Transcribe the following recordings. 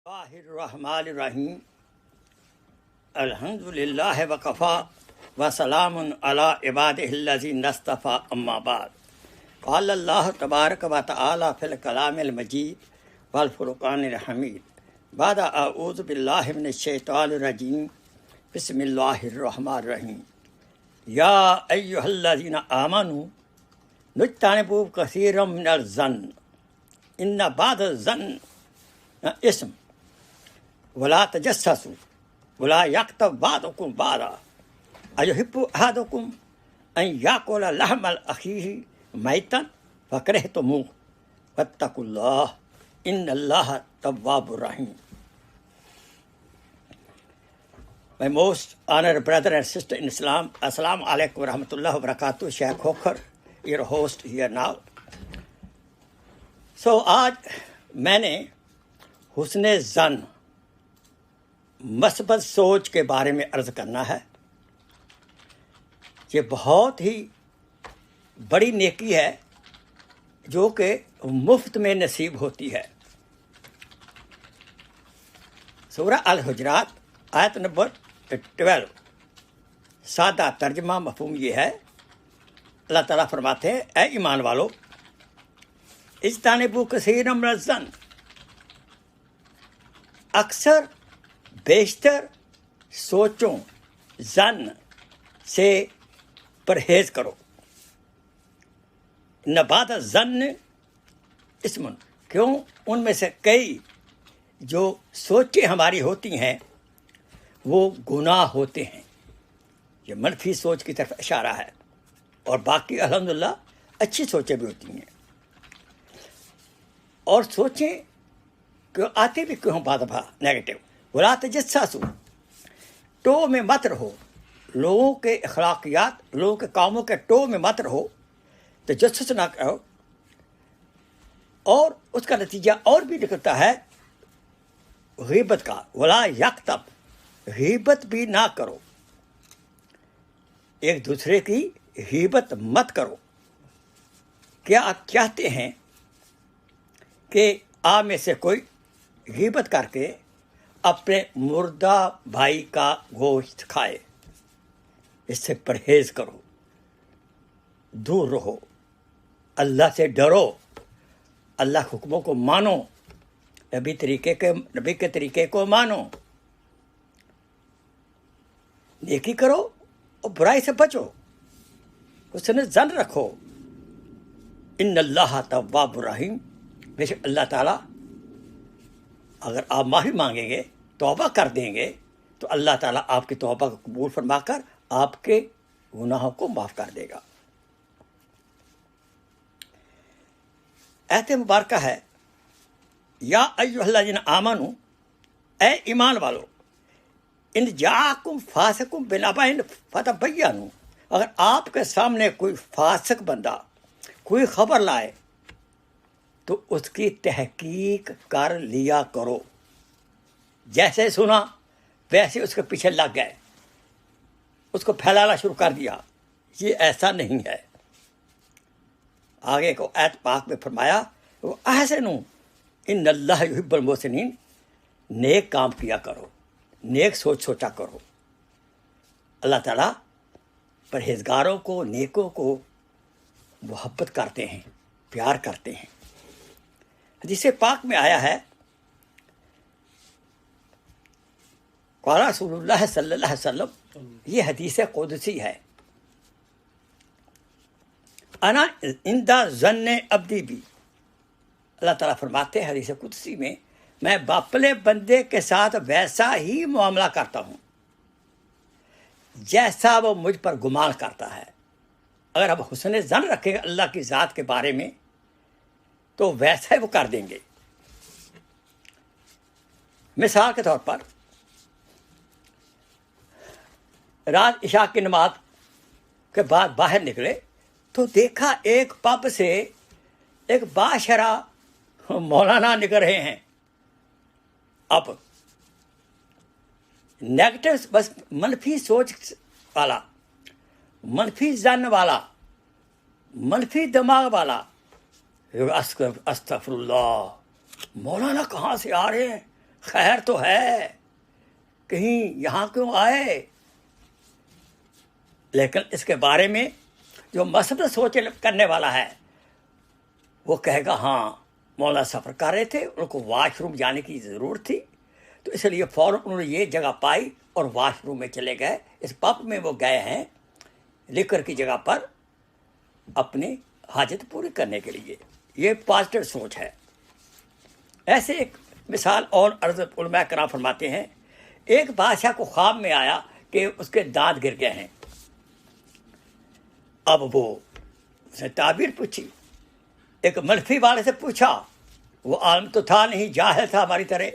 الرحمن الرحیم الحمدللہ وکفا وسلام علی عبادہ الذین اصطفیٰ اما بعد قال اللہ تبارک و تعالی فی الکلام المجید والفرقان الحمید بعد اعوذ باللہ من الشیطان الرجیم بسم اللہ الرحمن الرحیم یا ایہا الذین آمنوا نجتنبوا کثیرا من الظن ان بعض الظن اسم ولا تجسسوا ولا یغتب بعضکم بعضا ایحب احدکم ان یاکل لحم اخیہ میتا فکرہتموہ واتقوا اللہ ان اللہ تواب الرحیم. My most honored brother and sister in Islam, Assalamu alaikum wa rahmatullahi wa barakatuh. Sheikh Khokhar, your host here now. So آج میں نے حسن ظن مثبت سوچ کے بارے میں عرض کرنا ہے. یہ بہت ہی بڑی نیکی ہے جو کہ مفت میں نصیب ہوتی ہے. سورہ الحجرات آیت نمبر 12 سادہ ترجمہ مفہوم یہ ہے. اللہ تعالیٰ فرماتے ہیں اے ایمان والو اجتنبوا کثیرا من الظن، اکثر بیشتر سوچوں ظن سے پرہیز کرو. ان بعض الظن اسم، کیوں ان میں سے کئی جو سوچیں ہماری ہوتی ہیں وہ گناہ ہوتے ہیں. یہ منفی سوچ کی طرف اشارہ ہے، اور باقی الحمدللہ اچھی سوچیں بھی ہوتی ہیں. اور سوچیں کہ آتے بھی کیوں بعض دفعہ نیگیٹو. ولا تجسسوا، ٹو میں مت رہو، لوگوں کے اخلاقیات لوگوں کے کاموں کے ٹو میں مت رہو، تجسس نہ کرو. اور اس کا نتیجہ اور بھی نکلتا ہے غیبت کا. ولا یغتب، غیبت بھی نہ کرو، ایک دوسرے کی غیبت مت کرو. کیا آپ چاہتے ہیں کہ آپ میں سے کوئی غیبت کر کے اپنے مردہ بھائی کا گوشت کھائے؟ اس سے پرہیز کرو، دور رہو، اللہ سے ڈرو، اللہ کے حکموں کو مانو، نبی کے طریقے کو مانو، نیکی کرو اور برائی سے بچو، حسن ظن رکھو. ان اللہ تواب الرحیم، بے شک اللہ تعالیٰ اگر آپ معافی مانگیں گے، توبہ کر دیں گے، تو اللہ تعالیٰ آپ کی توبہ کو قبول فرما کر آپ کے گناہوں کو معاف کر دے گا. ایت مبارکہ ہے یا ایھا الذین آمنوا، اے ایمان والو، ان جاءکم فاسق بنبأ فتبینوا، اگر آپ کے سامنے کوئی فاسق بندہ کوئی خبر لائے تو اس کی تحقیق کر لیا کرو. جیسے سنا ویسے اس کے پیچھے لگ گئے، اس کو پھیلانا شروع کر دیا. یہ ایسا نہیں ہے. آگے کو آیت پاک میں فرمایا وہ احسنوا ان اللہ یحب المحسنین، نیک کام کیا کرو، نیک سوچ سوچا کرو. اللہ تعالیٰ پرہیزگاروں کو، نیکوں کو محبت کرتے ہیں، پیار کرتے ہیں. حدیث پاک میں آیا ہے قال رسول اللہ صلی اللہ علیہ وسلم، یہ حدیث قدسی ہے. انا عند ظن عبدی بھی، اللہ تعالیٰ فرماتے ہیں حدیث قدسی میں، میں اپنے بندے کے ساتھ ویسا ہی معاملہ کرتا ہوں جیسا وہ مجھ پر گمان کرتا ہے. اگر ہم حسن ظن رکھیں گے اللہ کی ذات کے بارے میں تو ویسا ہی وہ کر دیں گے. مثال کے طور پر رات عشاء کی نماز کے بعد باہر نکلے تو دیکھا ایک پب سے ایک باشرح مولانا نکل رہے ہیں. اب نیگیٹو، بس منفی سوچ والا، منفی ظن والا، منفی دماغ والا، استغفر اللہ، مولانا کہاں سے آ رہے ہیں، خیر تو ہے، کہیں یہاں کیوں آئے؟ لیکن اس کے بارے میں جو مثبت سوچ کرنے والا ہے وہ کہے گا ہاں مولانا سفر کر رہے تھے، ان کو واش روم جانے کی ضرورت تھی، تو اس لیے فوراً انہوں نے یہ جگہ پائی اور واش روم میں چلے گئے۔ اس پب میں وہ گئے ہیں لیکر کی جگہ پر اپنی حاجت پوری کرنے کے لیے۔ یہ پازیٹیو سوچ ہے۔ ایسے ایک مثال اور عرض علماء کرام فرماتے ہیں، ایک بادشاہ کو خواب میں آیا کہ اس کے دانت گر گئے ہیں۔ اب وہ اس نے تعبیر پوچھی، ایک ملفی والے سے پوچھا، وہ عالم تو تھا نہیں، جاہل تھا ہماری طرح۔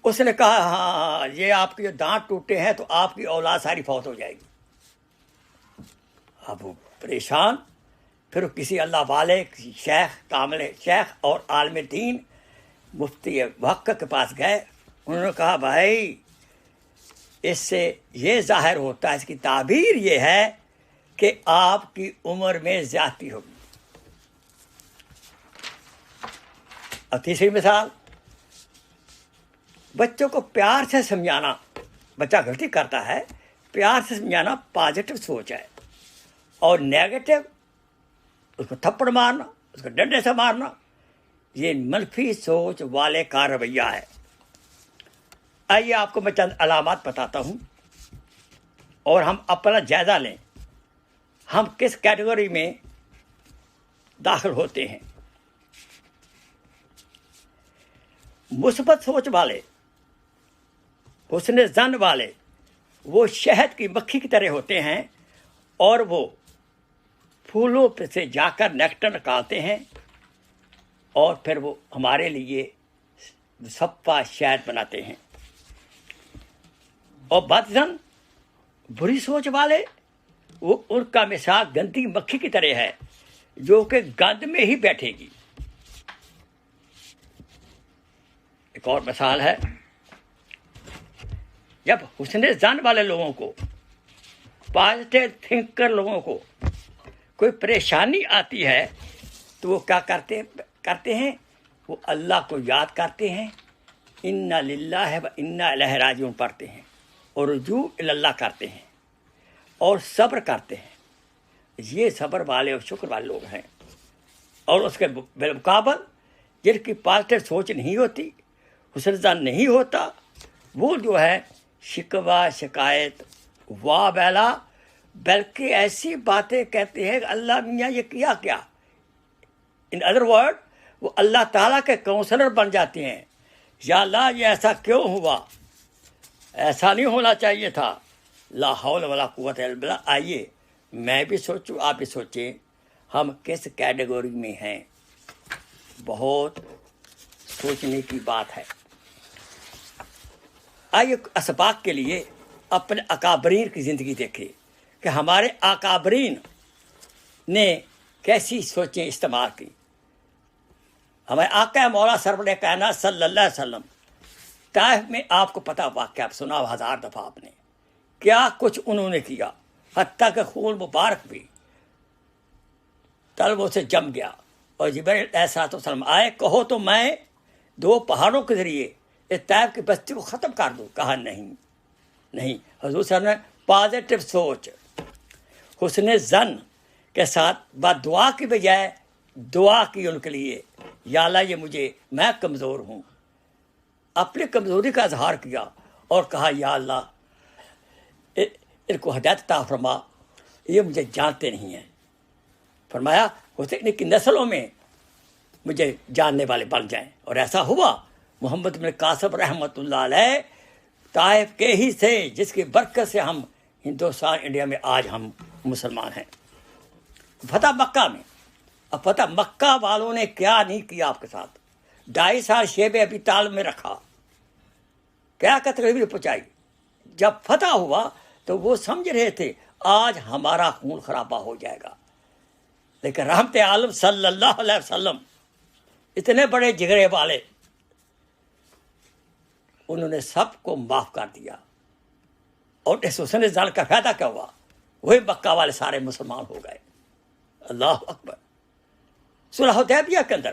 اس نے کہا ہاں یہ آپ کے جو دانت ٹوٹے ہیں تو آپ کی اولاد ساری فوت ہو جائے گی۔ اب وہ پریشان، پھر کسی اللہ والے، کسی شیخ، کامل شیخ اور عالم دین مفتی محقق کے پاس گئے۔ انہوں نے کہا بھائی اس سے یہ ظاہر ہوتا ہے، اس کی تعبیر یہ ہے کہ آپ کی عمر میں زیادتی ہوگی۔ اور تیسری مثال، بچوں کو پیار سے سمجھانا، بچہ غلطی کرتا ہے پیار سے سمجھانا پازیٹیو سوچ ہے، اور نیگیٹو اس کو تھپڑ مارنا، اس کو ڈنڈے سے مارنا، یہ منفی سوچ والے کا رویہ ہے۔ آئیے آپ کو میں چند علامات بتاتا ہوں اور ہم اپنا جائزہ لیں، ہم کس کیٹیگری میں داخل ہوتے ہیں۔ مثبت سوچ والے، حسن ظن والے، وہ شہد کی مکھی کی طرح ہوتے ہیں اور وہ پھولوں پہ سے جا کر نیکٹر نکالتے ہیں اور پھر وہ ہمارے لیے صفا شہد بناتے ہیں۔ اور بدظن، بری سوچ والے، وہ ان کا مثال گندی مکھی کی طرح ہے جو کہ گند میں ہی بیٹھے گی۔ ایک اور مثال ہے، جب حسن ظن والے لوگوں کو، پازیٹیو تھنکر لوگوں کو کوئی پریشانی آتی ہے تو وہ کیا کرتے ہیں؟ وہ اللہ کو یاد کرتے ہیں، انا للہ و انا الیہ راجعون پڑھتے ہیں اور رجوع اللہ کرتے ہیں اور صبر کرتے ہیں۔ یہ صبر والے اور شکر والے لوگ ہیں۔ اور اس کے بالمقابل جن کی پازیٹیو سوچ نہیں ہوتی، حسن ظن نہیں ہوتا، وہ جو ہے شکوہ، شکایت، واہ بیلا، بلکہ ایسی باتیں کہتے ہیں کہ اللہ میاں یہ کیا کیا۔ ان ادر ورڈ، وہ اللہ تعالیٰ کے کونسلر بن جاتے ہیں، یا اللہ یہ ایسا کیوں ہوا، ایسا نہیں ہونا چاہیے تھا، لا حول ولا قوت الا باللہ۔ آئیے میں بھی سوچوں، آپ بھی سوچیں، ہم کس کیٹیگری میں ہیں۔ بہت سوچنے کی بات ہے۔ آئیے اسباق کے لیے اپنے اکابرین کی زندگی دیکھیں کہ ہمارے اکابرین نے کیسی سوچیں استعمال کی۔ ہمارے آقا مولا سرور کائنات صلی اللہ علیہ وسلم طائف میں، آپ کو پتہ واقعہ سنا ہزار دفعہ آپ نے، کیا کچھ انہوں نے کیا، حتیٰ کہ خون مبارک بھی طلبوں سے جم گیا، اور جبرائیل علیہ الصلوۃ والسلام آئے، کہو تو میں 2 پہاڑوں کے ذریعے اس طائف کی بستی کو ختم کر دوں۔ کہا نہیں، حضور صلی اللہ علیہ وسلم نے پازیٹیو سوچ، حسن ظن کے ساتھ بد دعا کی بجائے دعا کی ان کے لیے، یا اللہ یہ میں کمزور ہوں، اپنی کمزوری کا اظہار کیا اور کہا یا اللہ ان کو ہدایت عطا فرما، یہ مجھے جانتے نہیں ہیں۔ فرمایا حسین کی نسلوں میں مجھے جاننے والے بن جائیں، اور ایسا ہوا۔ محمد بن قاسم رحمۃ اللہ علیہ طائف کے ہی سے، جس کی برکت سے ہم ہندوستان، انڈیا میں آج ہم مسلمان ہیں۔ فتح مکہ میں، اب فتح مکہ والوں نے کیا نہیں کیا آپ کے ساتھ، 2.5 سال شیب ابی طالب میں رکھا، کیا تکلیف پہنچائی۔ جب فتح ہوا تو وہ سمجھ رہے تھے آج ہمارا خون خرابہ ہو جائے گا، لیکن رحمت عالم صلی اللہ علیہ وسلم اتنے بڑے جگرے والے، انہوں نے سب کو معاف کر دیا، اور اس حسن ظن کا فائدہ کیا ہوا؟ وہی مکہ والے سارے مسلمان ہو گئے۔ اللہ اکبر۔ صلح حدیبیہ کے اندر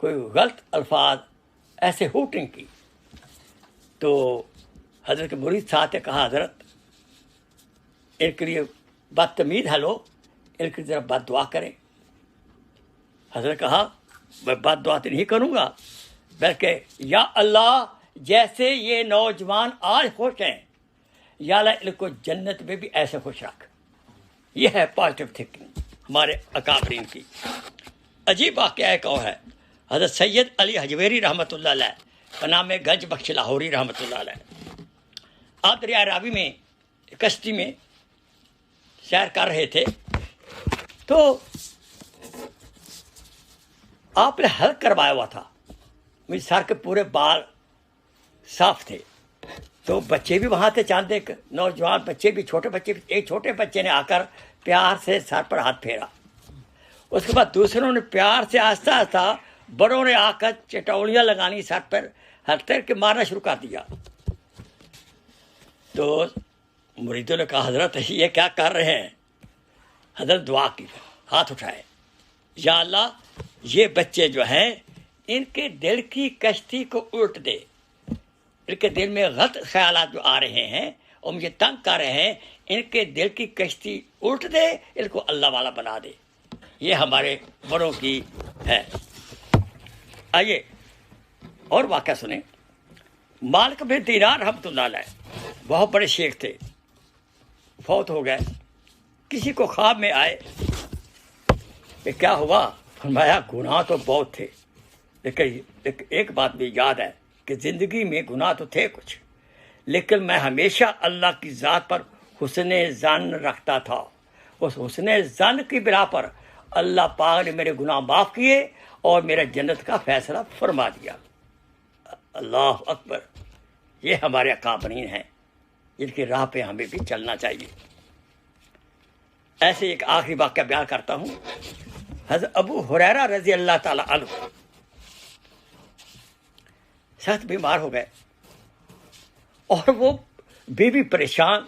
کوئی غلط الفاظ ایسے ہوٹنگ کی تو حضرت کے مرید صاحب نے کہا حضرت ان کے لیے بدتمیز ہے لوگ، ان کی طرف بد دعا کریں۔ حضرت کہا میں بد دعا تو نہیں کروں گا، بلکہ یا اللہ جیسے یہ نوجوان آج خوش ہیں، یا اللہ ان کو جنت میں بھی ایسے خوش رکھ۔ یہ ہے پازیٹیو تھنکنگ ہمارے اکابرین کی۔ عجیب واقعہ ایک اور ہے، حضرت سید علی حجویری رحمۃ اللہ علیہ کا نام ہے گنج بخش لاہوری رحمۃ اللہ علیہ۔ آپ دریائے راوی میں کشتی میں سیر کر رہے تھے تو آپ نے حلق کروایا ہوا تھا، میرے سر کے پورے بال صاف تھے، تو بچے بھی وہاں تھے، چاند ایک نوجوان بچے بھی، چھوٹے بچے بھی، ایک چھوٹے بچے نے آ کر پیار سے سر پر ہاتھ پھیرا، اس کے بعد دوسروں نے پیار سے آہستہ آہستہ بڑوں نے آ کر چٹولیاں لگانی سر پر، ہتھیار کے مارنا شروع کر دیا۔ تو مریدوں نے کہا حضرت یہ کیا کر رہے ہیں؟ حضرت دعا کی، ہاتھ اٹھائے، یا اللہ یہ بچے جو ہیں ان کے دل کی کشتی کو الٹ دے، ان کے دل میں غلط خیالات جو آ رہے ہیں اور مجھے تنگ کر رہے ہیں، ان کے دل کی کشتی الٹ دے، ان کو اللہ والا بنا دے۔ یہ ہمارے بڑوں کی ہے۔ آئیے اور واقعہ سنیں۔ مالک بن دینار رحمۃ اللہ علیہ بہت بڑے شیخ تھے، فوت ہو گئے۔ کسی کو خواب میں آئے کہ کیا ہوا؟ فرمایا گناہ تو بہت تھے، لیکن ایک بات بھی یاد ہے کہ زندگی میں گناہ تو تھے کچھ، لیکن میں ہمیشہ اللہ کی ذات پر حسن ظن رکھتا تھا۔ اس حسن ظن کی بنا پر اللہ پاک نے میرے گناہ معاف کیے اور میرا جنت کا فیصلہ فرما دیا۔ اللہ اکبر! یہ ہمارے اکابرین ہیں، جن کی راہ پہ ہمیں بھی چلنا چاہیے۔ ایسے ایک آخری واقعہ بیان کرتا ہوں۔ حضرت ابو ہریرہ رضی اللہ تعالی عنہ سخت بیمار ہو گئے اور وہ بیوی پریشان،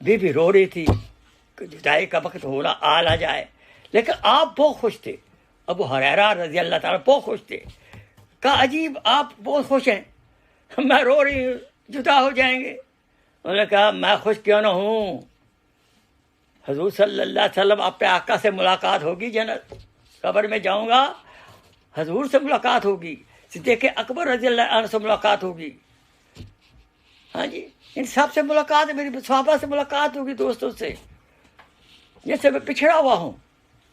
بیوی رو رہی تھی کہ جدائی کا وقت ہونا آ نہ جائے، لیکن آپ بہت خوش تھے۔ ابو ہریرہ رضی اللہ تعالیٰ بہت خوش تھے۔ کہا عجیب آپ بہت خوش ہیں، میں رو رہی ہوں، جدا ہو جائیں گے۔ انہوں نے کہا میں خوش کیوں نہ ہوں، حضور صلی اللہ علیہ وسلم اپنے آقا سے ملاقات ہوگی، جنت قبر میں جاؤں گا، حضور سے ملاقات ہوگی، صدیق اکبر رضی اللہ عنہ سے ملاقات ہوگی، ہاں جی ان سب سے ملاقات ہے، میری صحابہ سے ملاقات ہوگی، دوستوں سے، یہ سے میں پچھڑا ہوا ہوں۔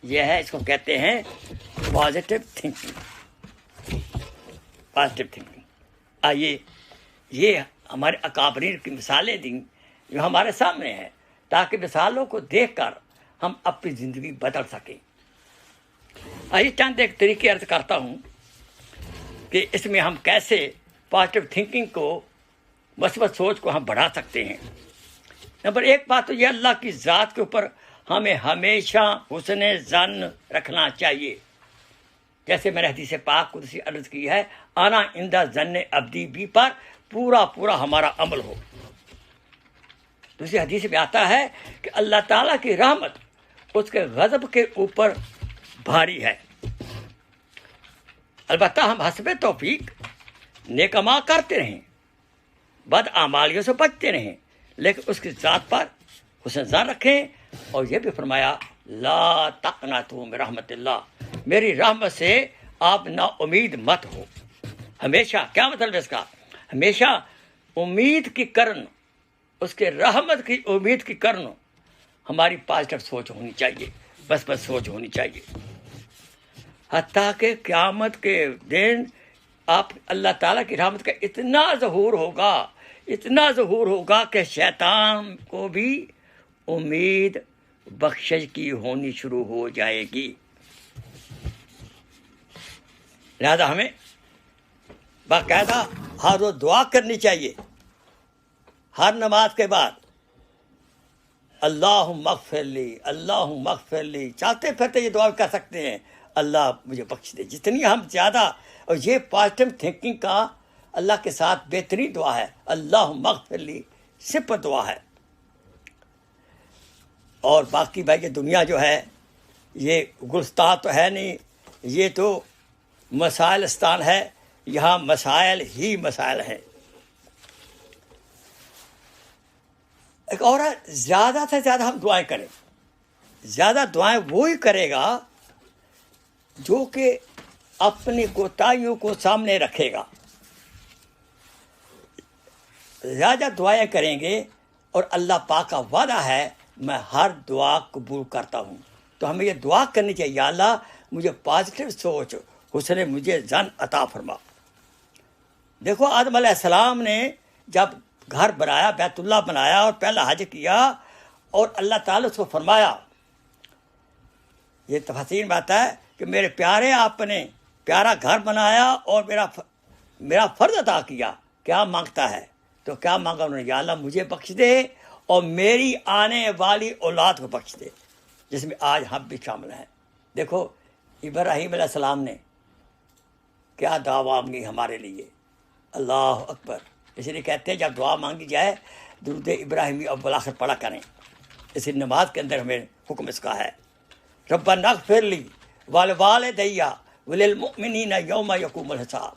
یہ ہے، اس کو کہتے ہیں پازیٹیو تھنکنگ۔ Positive thinking. آئیے یہ ہمارے اکابرین کی مثالیں دیں جو ہمارے سامنے ہیں، تاکہ مثالوں کو دیکھ کر ہم اپنی زندگی بدل سکیں۔ آئیے چند ایک طریقے عرض کرتا ہوں کہ اس میں ہم کیسے پازیٹیو تھنکنگ کو، مثبت سوچ کو ہم بڑھا سکتے ہیں۔ نمبر ایک بات تو یہ، اللہ کی ذات کے اوپر ہمیں ہمیشہ حسن ظن رکھنا چاہیے۔ جیسے میں نے حدیث پاک قدسی عرض کی ہے، انا عند ظن عبدی بی پر پورا پورا ہمارا عمل ہو۔ دوسری حدیث میں آتا ہے کہ اللہ تعالیٰ کی رحمت اس کے غضب کے اوپر بھاری ہے۔ البتہ ہم حسب توفیق نیک اعمال کرتے رہیں، بد اعمالیوں سے بچتے رہیں، لیکن اس کی ذات پر حسن ظن رکھیں۔ اور یہ بھی فرمایا لا تقنطوا من رحمت اللہ، میری رحمت سے آپ نا امید مت ہو۔ ہمیشہ، کیا مطلب ہے اس کا؟ ہمیشہ امید کی کرن، اس کے رحمت کی امید کی کرن ہماری پازیٹیو سوچ ہونی چاہیے، بس سوچ ہونی چاہیے۔ حتیٰ کہ قیامت کے دن آپ اللہ تعالیٰ کی رحمت کا اتنا ظہور ہوگا، اتنا ظہور ہوگا کہ شیطان کو بھی امید بخشش کی ہونی شروع ہو جائے گی۔ لہذا ہمیں باقاعدہ ہر روز دعا کرنی چاہیے، ہر نماز کے بعد اللہم اغفر لی، اللہم اغفر لی، چلتے پھرتے یہ دعا کر سکتے ہیں، اللہ مجھے بخش دے۔ جتنی ہم زیادہ، اور یہ پازیٹیو تھنکنگ کا اللہ کے ساتھ بہترین دعا ہے، اللہم اغفر لی، سمپل دعا ہے۔ اور باقی بھائی یہ دنیا جو ہے یہ گلستان تو ہے نہیں، یہ تو مسائلستان ہے، یہاں مسائل ہی مسائل ہیں۔ ایک اور ہے، زیادہ سے زیادہ ہم دعائیں کریں۔ زیادہ دعائیں وہی کرے گا جو کہ اپنی کوتاہیوں کو سامنے رکھے گا۔ زیادہ دعائیں کریں گے اور اللہ پاک کا وعدہ ہے میں ہر دعا قبول کرتا ہوں۔ تو ہمیں یہ دعا کرنی چاہیے، یا اللہ مجھے پازیٹیو سوچ، حسن مجھے زن عطا فرما۔ دیکھو آدم علیہ السلام نے جب گھر بنایا، بیت اللہ بنایا اور پہلا حج کیا، اور اللہ تعالیٰ اس کو فرمایا، یہ تفسیر میں آتا ہے کہ میرے پیارے آپ نے پیارا گھر بنایا اور میرا فرض ادا کیا، کیا مانگتا ہے؟ تو کیا مانگا انہوں نے؟ یا اللہ مجھے بخش دے اور میری آنے والی اولاد کو بخش دے، جس میں آج ہم بھی شامل ہیں۔ دیکھو ابراہیم علیہ السلام نے کیا دعا مانگی ہمارے لیے، اللہ اکبر۔ اس لیے کہتے ہیں جب دعا مانگی جائے درود ابراہیمی اول آخر پڑھا کریں۔ اس لیے نماز کے اندر ہمیں حکم اس کا ہے، ربنا اغفر لی ولوالدی وللمؤمنین یوم یقوم الحساب۔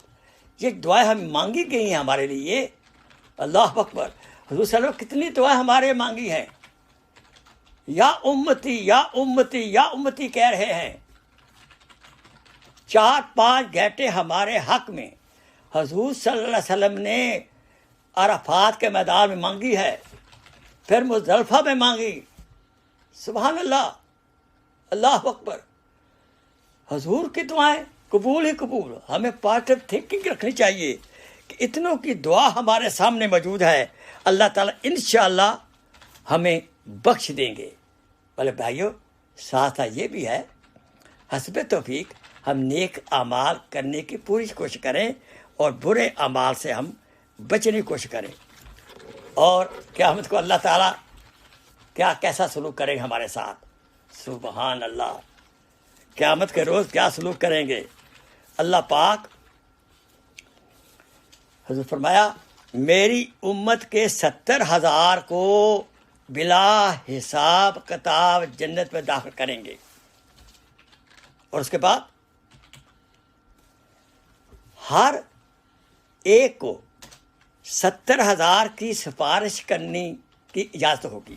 یہ دعائیں ہم مانگی گئی ہیں ہمارے لیے، اللہ اکبر۔ حضور صلی اللہ علیہ وسلم کتنی دعائیں ہمارے مانگی ہیں، یا امتی یا امتی یا امتی کہہ رہے ہیں۔ 4-5 گھنٹے ہمارے حق میں حضور صلی اللہ علیہ وسلم نے عرفات کے میدان میں مانگی ہے، پھر مزدلفہ میں مانگی، سبحان اللہ، اللہ اکبر۔ حضور کی دعائیں قبول ہی قبول۔ ہمیں پازیٹیو تھنکنگ رکھنی چاہیے کہ اتنوں کی دعا ہمارے سامنے موجود ہے، اللہ تعالیٰ انشاءاللہ ہمیں بخش دیں گے۔ بھلے بھائیو، ساتھ یہ بھی ہے حسب توفیق ہم نیک اعمال کرنے کی پوری کوشش کریں اور برے اعمال سے ہم بچنے کی کوشش کریں، اور قیامت کو اللہ تعالیٰ کیسا سلوک کریں گے ہمارے ساتھ، سبحان اللہ۔ قیامت کے روز کیا سلوک کریں گے اللہ پاک؟ حضور فرمایا میری امت کے 70,000 کو بلا حساب کتاب جنت میں داخل کریں گے، اور اس کے بعد ہر ایک کو 70,000 کی سفارش کرنے کی اجازت ہوگی،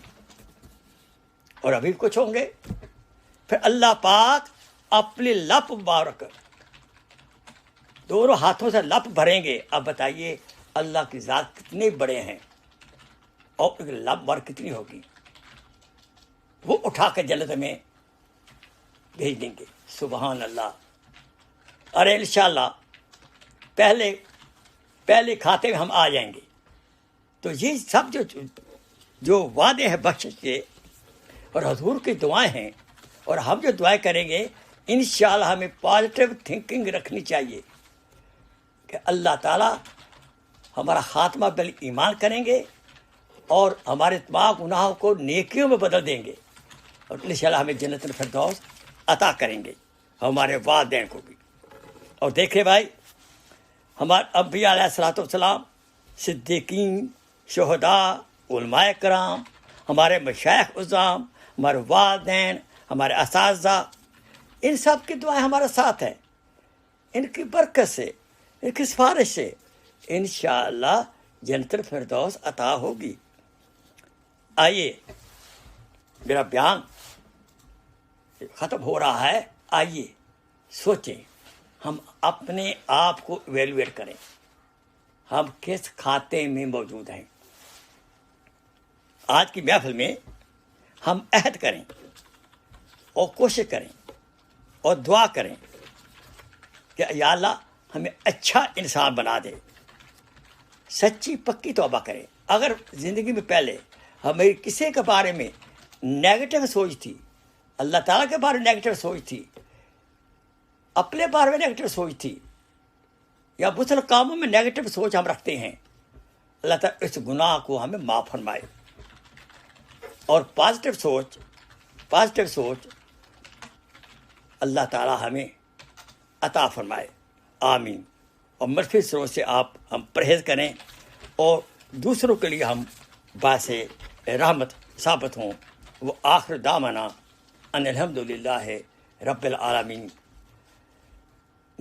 اور ابھی کچھ ہوں گے۔ پھر اللہ پاک اپنی لپ مبارک دونوں ہاتھوں سے لپ بھریں گے۔ اب بتائیے اللہ کی ذات کتنے بڑے ہیں اور لپ بھر کتنی ہوگی، وہ اٹھا کے جنت میں بھیج دیں گے، سبحان اللہ۔ ارے انشاءاللہ پہلے کھاتے میں ہم آ جائیں گے۔ تو یہ سب جو وعدے ہیں بخشش کے اور حضور کی دعائیں ہیں، اور ہم جو دعائیں کریں گے انشاءاللہ ہمیں پازیٹیو تھنکنگ رکھنی چاہیے کہ اللہ تعالیٰ ہمارا خاتمہ بال ایمان کریں گے اور ہمارے تمام گناہوں کو نیکیوں میں بدل دیں گے، اور انشاءاللہ ہمیں جنت الفردوس عطا کریں گے، ہمارے والدین کو بھی۔ اور دیکھیں بھائی، ہمارے انبیاء علیہ الصلوۃ والسلام، صدیقین، شہداء، علماء کرام، ہمارے مشائخ عظام، ہمارے والدین، ہمارے اساتذہ، ان سب کی دعائیں ہمارے ساتھ ہیں۔ ان کی برکت سے، ان کی سفارش سے انشاءاللہ جنت الفردوس عطا ہوگی۔ آئیے، میرا بیان ختم ہو رہا ہے، آئیے سوچیں، ہم اپنے آپ کو ایویلویٹ کریں، ہم کس کھاتے میں موجود ہیں۔ آج کی محفل میں ہم عہد کریں اور کوشش کریں اور دعا کریں کہ یا اللہ ہمیں اچھا انسان بنا دے، سچی پکی توبہ کریں۔ اگر زندگی میں پہلے ہمیں کسی کے بارے میں نیگیٹو سوچ تھی، اللہ تعالیٰ کے بارے میں نیگیٹو سوچ تھی، اپنے بارے میں نیگیٹو سوچ تھی، یا بزرگ کاموں میں نیگیٹو سوچ ہم رکھتے ہیں، اللہ تعالیٰ اس گناہ کو ہمیں معاف فرمائے، اور پازیٹیو سوچ اللہ تعالیٰ ہمیں عطا فرمائے، آمین۔ اور منفی سوچ سے ہم پرہیز کریں اور دوسروں کے لیے ہم باعث رحمت ثابت ہوں۔ وہ آخر دعوانا ان الحمدللہ رب العالمین۔